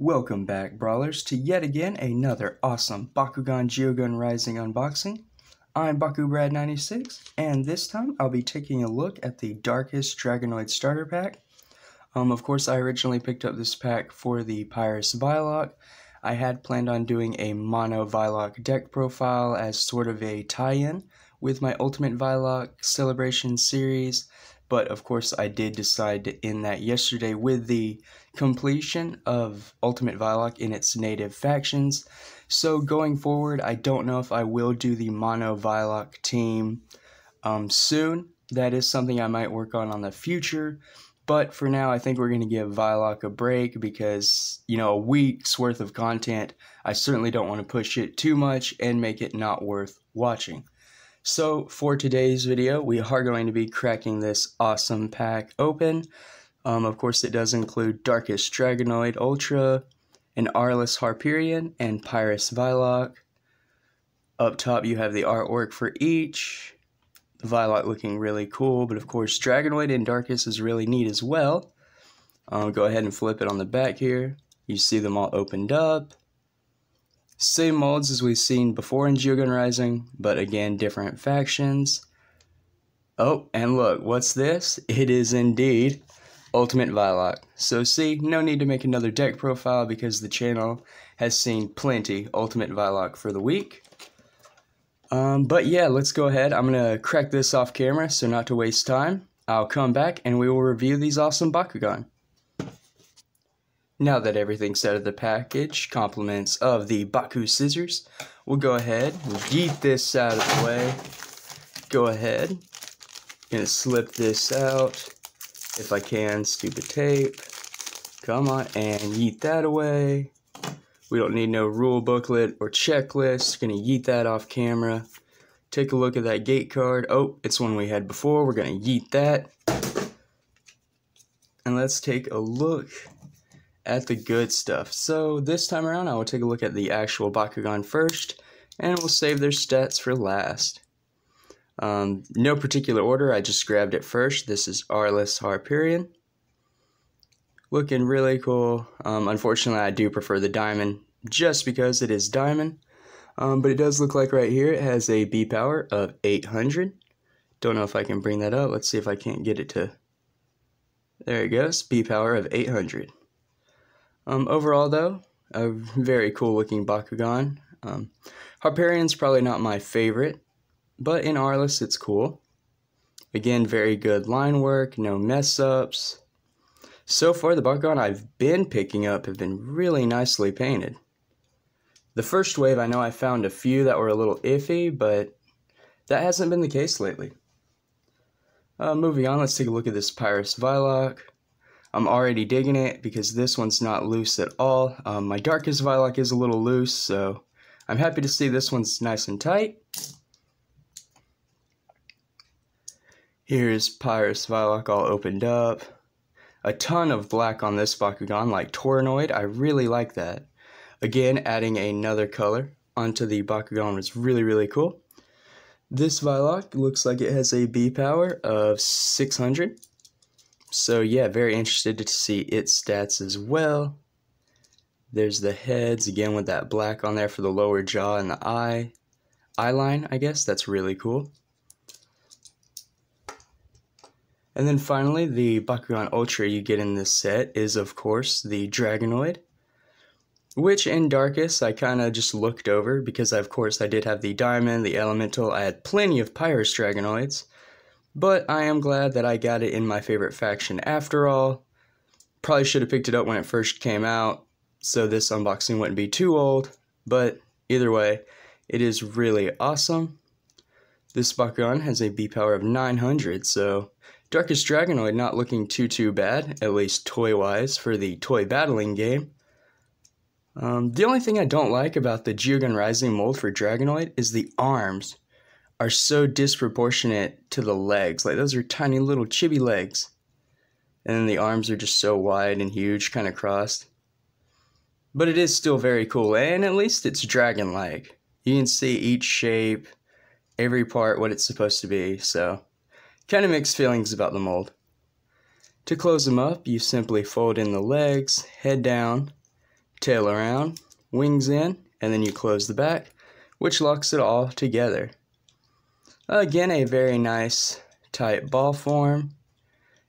Welcome back, Brawlers, to yet again another awesome Bakugan Geogan Rising unboxing. I'm BakuBrad96, and this time I'll be taking a look at the Darkus Dragonoid Starter Pack. Of course, I originally picked up this pack for the Pyrus Viloc. I had planned on doing a mono Vylock deck profile as sort of a tie-in with my Ultimate Vylock Celebration series, but of course I did decide to end that yesterday with the completion of Ultimate Vylock in its native factions. So going forward, I don't know if I will do the mono Vylock team soon. That is something I might work on the future. But for now, I think we're going to give Vylock a break because, a week's worth of content, I certainly don't want to push it too much and make it not worth watching. So for today's video, we are going to be cracking this awesome pack open. Of course, it does include Darkus Dragonoid Ultra, an Arliss Harperian, and Pyrus Viloc. Up top, you have the artwork for each. The Vylock looking really cool, but of course, Dragonoid and Darkus is really neat as well. Go ahead and flip it on the back here. You see them all opened up. Same molds as we've seen before in Geogan Rising, but again, different factions. Oh, and look, what's this? It is indeed Ultimate Vylock. So see, no need to make another deck profile because the channel has seen plenty Ultimate Vylock for the week. But yeah, let's go ahead. I'm going to crack this off camera, so not to waste time. I'll come back and we will review these awesome Bakugan. Now that everything's out of the package, compliments of the Baku scissors, we'll go ahead and yeet this out of the way. Go ahead. Gonna slip this out. If I can, stupid tape. Come on, and yeet that away. We don't need no rule booklet or checklist. Gonna yeet that off camera. Take a look at that gate card. Oh, it's one we had before. We're gonna yeet that. And let's take a look at the good stuff. So this time around, I will take a look at the actual Bakugan first, and we'll save their stats for last. No particular order, I just grabbed it first. This is Arliss Harperian. Looking really cool. Unfortunately, I do prefer the diamond just because it is diamond. But it does look like right here it has a B power of 800. Don't know if I can bring that up. Let's see if I can't get it to... There it goes, B power of 800. Overall though, a very cool looking Bakugan. Harperian's probably not my favorite, but in Arliss it's cool. Again, very good line work, no mess ups. So far the Bakugan I've been picking up have been really nicely painted. The first wave, I know I found a few that were a little iffy, but that hasn't been the case lately. Moving on, let's take a look at this Pyrus Viloc. I'm already digging it because this one's not loose at all. My Darkus Vylock is a little loose, so I'm happy to see this one's nice and tight. Here's Pyrus Viloc all opened up. A ton of black on this Bakugan, like Dragonoid. I really like that. Again, adding another color onto the Bakugan was really, really cool. This Vyloc looks like it has a B power of 600. So yeah, very interested to see its stats as well. There's the heads, again with that black on there for the lower jaw and the eye line, I guess. That's really cool. And then finally, the Bakugan Ultra you get in this set is, of course, the Dragonoid, which in Darkus I kind of just looked over because, of course, I did have the Diamond, the Elemental. I had plenty of Pyrus Dragonoids. But I am glad that I got it in my favorite faction after all. Probably should have picked it up when it first came out, so this unboxing wouldn't be too old. But either way, it is really awesome. This Bakugan has a B power of 900, so Darkus Dragonoid not looking too bad, at least toy-wise, for the toy battling game. The only thing I don't like about the Geogan Rising mold for Dragonoid is the arms are so disproportionate to the legs. Like, those are tiny little chibi legs. And then the arms are just so wide and huge, kind of crossed. But it is still very cool, and at least it's dragon-like. You can see each shape, every part, what it's supposed to be, so kind of mixed feelings about the mold. To close them up, you simply fold in the legs, head down, tail around, wings in, and then you close the back, which locks it all together. Again, a very nice tight ball form.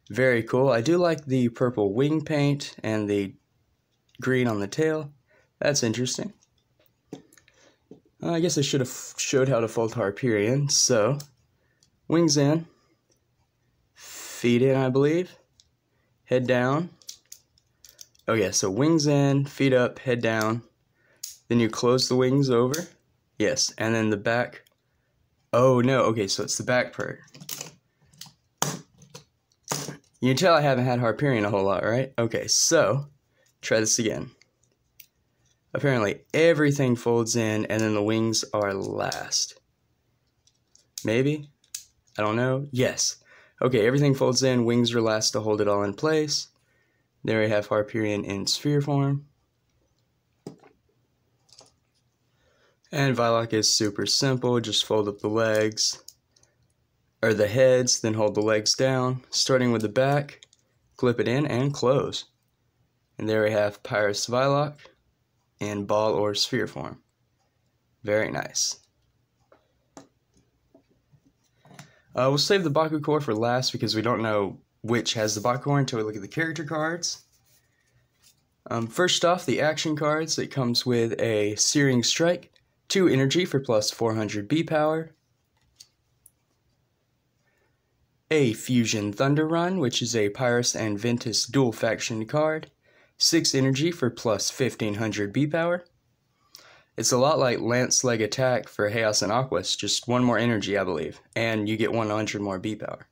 Very cool. I do like the purple wing paint and the green on the tail. That's interesting. I guess I should have showed how to fold Harperion. So, wings in, feet in, I believe, head down. Oh yeah, so wings in, feet up, head down. Then you close the wings over. Yes, and then the back. Oh no, okay, so it's the back part. You can tell I haven't had Harperion a whole lot, right? Okay, so, try this again. Apparently everything folds in and then the wings are last. Maybe? I don't know. Yes. Okay, everything folds in, wings are last to hold it all in place. There we have Harperion in sphere form. And Vylock is super simple, just fold up the legs, or the heads, then hold the legs down, starting with the back, clip it in, and close. And there we have Pyrus Viloc in ball or sphere form. Very nice. We'll save the Baku core for last because we don't know which has the Baku core until we look at the character cards. First off, the action cards. It comes with a Searing Strike, 2 energy for plus 400 B power, a Fusion Thunder Run, which is a Pyrus and Ventus dual faction card, 6 energy for plus 1500 B power. It's a lot like Lance Leg Attack for Haos and Aquos, just 1 more energy, I believe, and you get 100 more B power.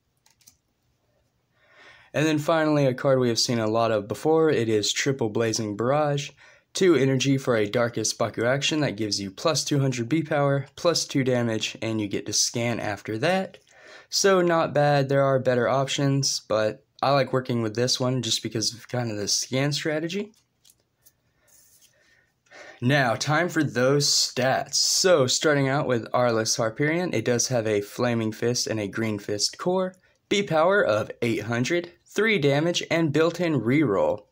And then finally, a card we have seen a lot of before, it is Triple Blazing Barrage, 2 energy for a Darkus Baku action that gives you plus 200 B power, plus 2 damage, and you get to scan after that. So not bad, there are better options, but I like working with this one just because of kind of the scan strategy. Now, time for those stats. So, starting out with Arliss Harperion, it does have a Flaming Fist and a Green Fist core, B power of 800, 3 damage, and built-in reroll.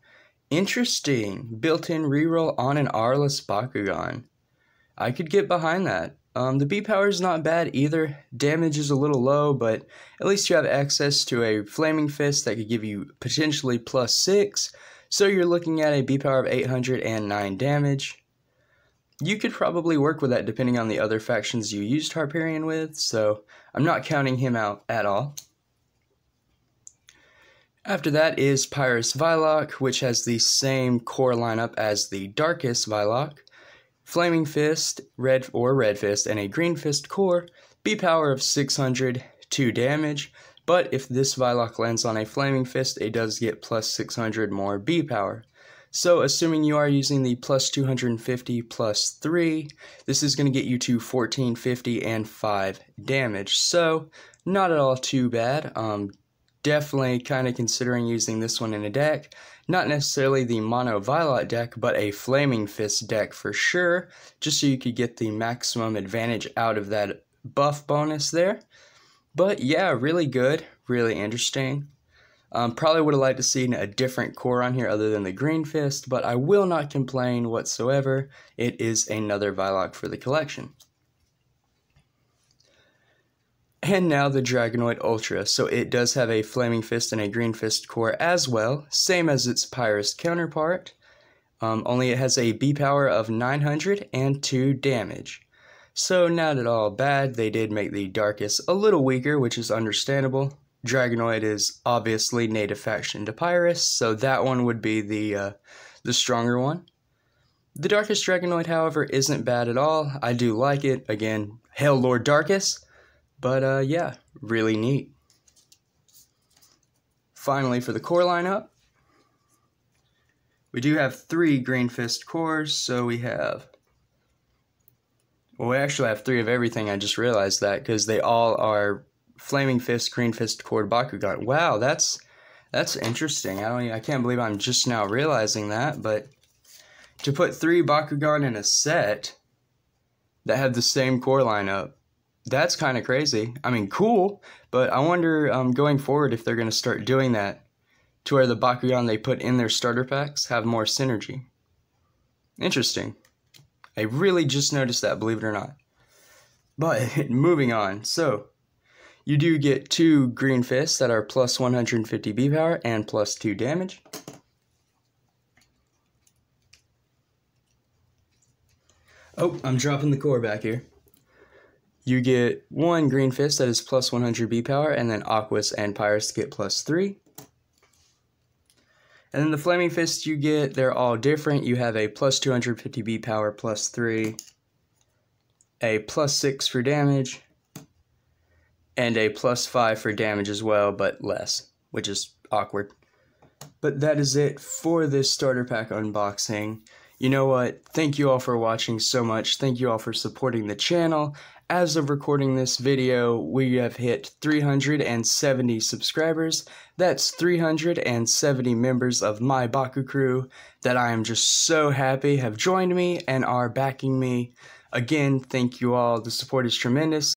Interesting, built-in reroll on an Arliss Bakugan. I could get behind that. The B power is not bad either. Damage is a little low, but at least you have access to a Flaming Fist that could give you potentially plus 6. So you're looking at a B power of 800 and 9 damage. You could probably work with that depending on the other factions you used Harperion with, so I'm not counting him out at all. After that is Pyrus Viloc, which has the same core lineup as the Darkus Vylock. Flaming Fist, red fist, and a Green Fist core, B power of 600, 2 damage, but if this Vylock lands on a Flaming Fist, it does get plus 600 more B power. So assuming you are using the plus 250 plus 3, this is going to get you to 1450 and 5 damage. So not at all too bad. Definitely kind of considering using this one in a deck. Not necessarily the mono Vylock deck, but a Flaming Fist deck for sure, just so you could get the maximum advantage out of that buff bonus there. But yeah, really good, really interesting. Probably would have liked to see a different core on here other than the Green Fist, but I will not complain whatsoever. It is another Vylock for the collection. And now the Dragonoid Ultra, so it does have a Flaming Fist and a Green Fist core as well, same as its Pyrus counterpart, only it has a B power of 900 and 2 damage. So not at all bad. They did make the Darkus a little weaker, which is understandable. Dragonoid is obviously native faction to Pyrus, so that one would be the stronger one. The Darkus Dragonoid, however, isn't bad at all. I do like it. Again, hail Lord Darkus. But yeah, really neat. Finally, for the core lineup, we do have 3 Green Fist cores, so we have... Well, we actually have 3 of everything, I just realized that, because they all are Flaming Fist, Green Fist core Bakugan. Wow, that's interesting. I can't believe I'm just now realizing that, but to put 3 Bakugan in a set that have the same core lineup, that's kind of crazy. I mean, cool, but I wonder going forward if they're going to start doing that to where the Bakugan they put in their starter packs have more synergy. Interesting. I really just noticed that, believe it or not. But moving on. So, you do get 2 green fists that are plus 150 B power and plus 2 damage. Oh, I'm dropping the core back here. You get 1 green fist that is plus 100 B power, and then aquos and Pyrus get plus 3. And then the flaming fists you get, they're all different. You have a plus 250 B power plus 3, a plus 6 for damage, and a plus 5 for damage as well, but less, which is awkward. But that is it for this starter pack unboxing. You know what? Thank you all for watching so much. Thank you all for supporting the channel. As of recording this video, we have hit 370 subscribers. That's 370 members of my Baku crew that I am just so happy have joined me and are backing me. Again, thank you all. The support is tremendous.